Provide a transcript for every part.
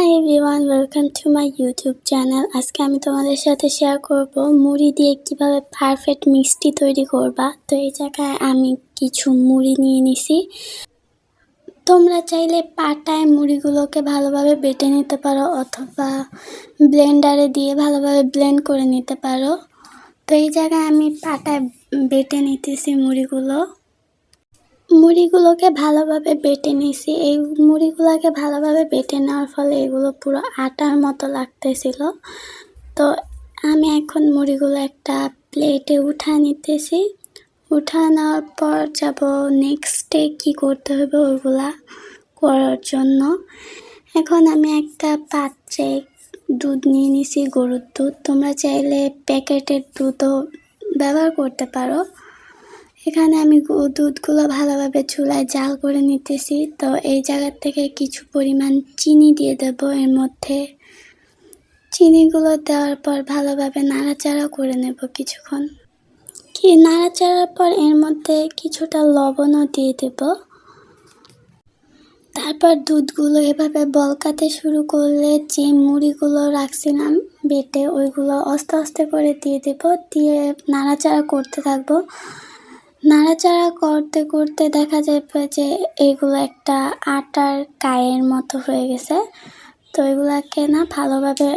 Hi everyone, welcome to my YouTube channel. আজকে আমি তোমাদের সাথে শেয়ার করব মুড়ি দিয়ে কিভাবে পারফেক্ট মিষ্টি তৈরি করবা। তো এই জায়গায় আমি কিছু মুড়ি নিয়ে নিছি। তোমরা চাইলে পাটায় মুড়িগুলোকে ভালোভাবে বেটে নিতে পারো অথবা ব্লেন্ডারে দিয়ে ভালোভাবে ব্লেন্ড করে নিতে পারো। তো এই জায়গায় আমি পাটায় বেটে নিতেছি মুড়িগুলোকে ভালোভাবে বেটে নিছি। এই মুড়িগুলোকে ভালোভাবে বেটে নেওয়ার ফলে এগুলো পুরো আটার মতো লাগতেছিল। তো আমি এখন মুড়িগুলো একটা প্লেটে নিতেছি। নেওয়ার পর যাব নেক্সটে কি করতে হবে ওইগুলা করার জন্য। এখন আমি একটা পাত্রে দুধ নিয়ে নিছি, গরুর দুধ। তোমরা চাইলে প্যাকেটের দুধও ব্যবহার করতে পারো। এখানে আমি দুধগুলো ভালোভাবে চুলায় জাল করে নিতেছি। তো এই জায়গা থেকে কিছু পরিমাণ চিনি দিয়ে দেব এর মধ্যে। চিনিগুলো দেওয়ার পর ভালোভাবে নাড়াচাড়া করে নেব কিছুক্ষণ। নাড়াচাড়ার পর এর মধ্যে কিছুটা লবণও দিয়ে দেব। তারপর দুধগুলো এভাবে বলকাতে শুরু করলে যে মুড়িগুলো রাখছিলাম বেটে ওইগুলো আস্তে আস্তে করে দিয়ে দেব। দিয়ে নাড়াচাড়া করতে থাকবো। নাড়াচাড়া করতে করতে দেখা যাবে যে এগুলো একটা আটার কায়ের মতো হয়ে গেছে। তো এগুলাকে ভালোভাবে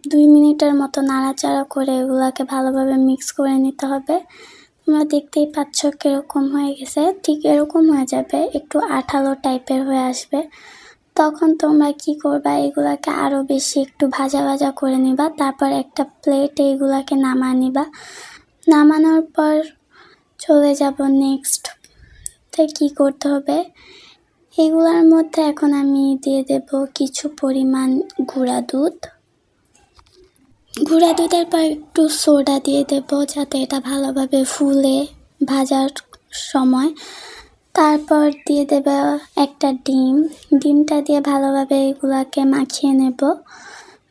2 মিনিটের মতো নাড়াচাড়া করে এগুলাকে ভালোভাবে মিক্স করে নিতে হবে। তোমরা দেখতেই পাচ্ছ কীরকম হয়ে গেছে, ঠিক এরকম হয়ে যাবে, একটু আঠালো টাইপের হয়ে আসবে। তখন তোমরা কি করবা, এগুলাকে আরও বেশি একটু ভাজা ভাজা করে নিবা। তারপর একটা প্লেটে এগুলাকে নিবা। নামানোর পর চলে যাব নেক্সট কি করতে হবে। এগুলোর মধ্যে এখন আমি দিয়ে দেব কিছু পরিমাণ গুঁড়া দুধের পর একটু সোডা দিয়ে দেব যাতে এটা ভালোভাবে ফুলে ভাজার সময়। তারপর দিয়ে দেব একটা ডিমটা দিয়ে ভালোভাবে এগুলাকে মাখিয়ে নেব।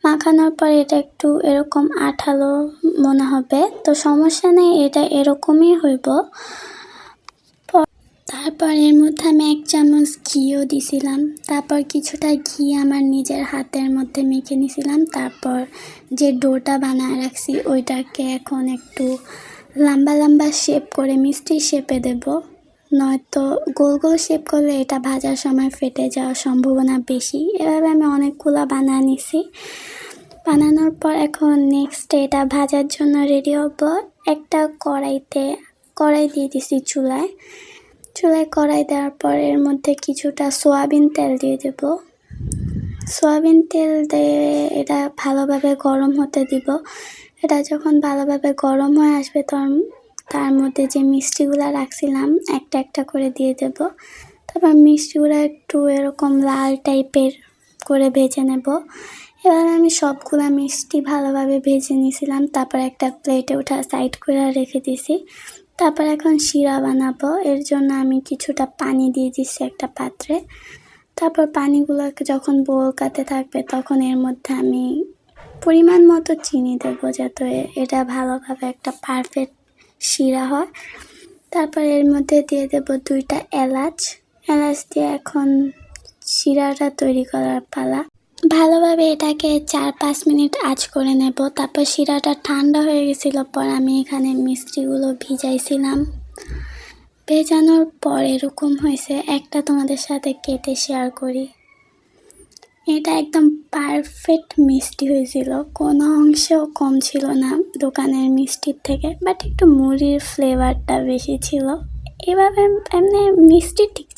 মাখানোর পর এটা একটু এরকম আঠালো মনে হবে, তো সমস্যা নেই, এটা এরকমই হইব। তারপর এর মধ্যে আমি 1 চামচ ঘিও দিছিলাম। তারপর কিছুটা ঘি আমার নিজের হাতের মধ্যে মেখে নিছিলাম। তারপর যে ডোটা বানায় রাখছি ওইটাকে এখন একটু লম্বা লম্বা শেপ করে মিষ্টি শেপে দেব, নয়তো গোল গোল শেপ করলে এটা ভাজার সময় ফেটে যাওয়ার সম্ভাবনা বেশি। এভাবে আমি অনেকগুলো বানিয়ে নিছি। বানানোর পর এখন নেক্সট এটা ভাজার জন্য রেডি হব। একটা কড়াই দিয়ে দিছি চুলায় কড়াই দেওয়ার পর এর মধ্যে কিছুটা সয়াবিন তেল দিয়ে দেব। সয়াবিন তেল দিয়ে এটা ভালোভাবে গরম হতে দিব। এটা যখন ভালোভাবে গরম হয়ে আসবে তার মধ্যে যে মিষ্টিগুলো রাখছিলাম একটা একটা করে দিয়ে দেব। তারপর মিষ্টিগুলো একটু এরকম লাল টাইপের করে ভেজে নেব। এবার আমি সবগুলো মিষ্টি ভালোভাবে ভেজে নিয়েছিলাম। তারপর একটা প্লেটে সাইড করে রেখে দিয়েছি। তারপর এখন শিরা বানাবো। এর জন্য আমি কিছুটা পানি দিয়ে দিচ্ছি একটা পাত্রে। তারপর পানিগুলোকে যখন বলকাতে থাকবে তখন এর মধ্যে আমি পরিমাণ মতো চিনি দেবো যাতে এটা ভালোভাবে একটা পারফেক্ট শিরা হয়। তারপর এর মধ্যে দিয়ে দেব 2টা এলাচ দিয়ে এখন শিরাটা তৈরি করার পালা। ভালোভাবে এটাকে 4-5 মিনিট আঁচ করে নেব। তারপর শিরাটা ঠান্ডা হয়ে গেছিল পর আমি এখানে মিষ্টিগুলো ভিজাইছিলাম। ভেজানোর পর এরকম হয়েছে। একটা তোমাদের সাথে কেটে শেয়ার করি। এটা একদম পারফেক্ট মিষ্টি হয়েছিল, কোনো অংশেও কম ছিল না দোকানের মিষ্টির থেকে, বাট একটু মুড়ির ফ্লেভারটা বেশি ছিল। এভাবে এমনি মিষ্টি ঠিক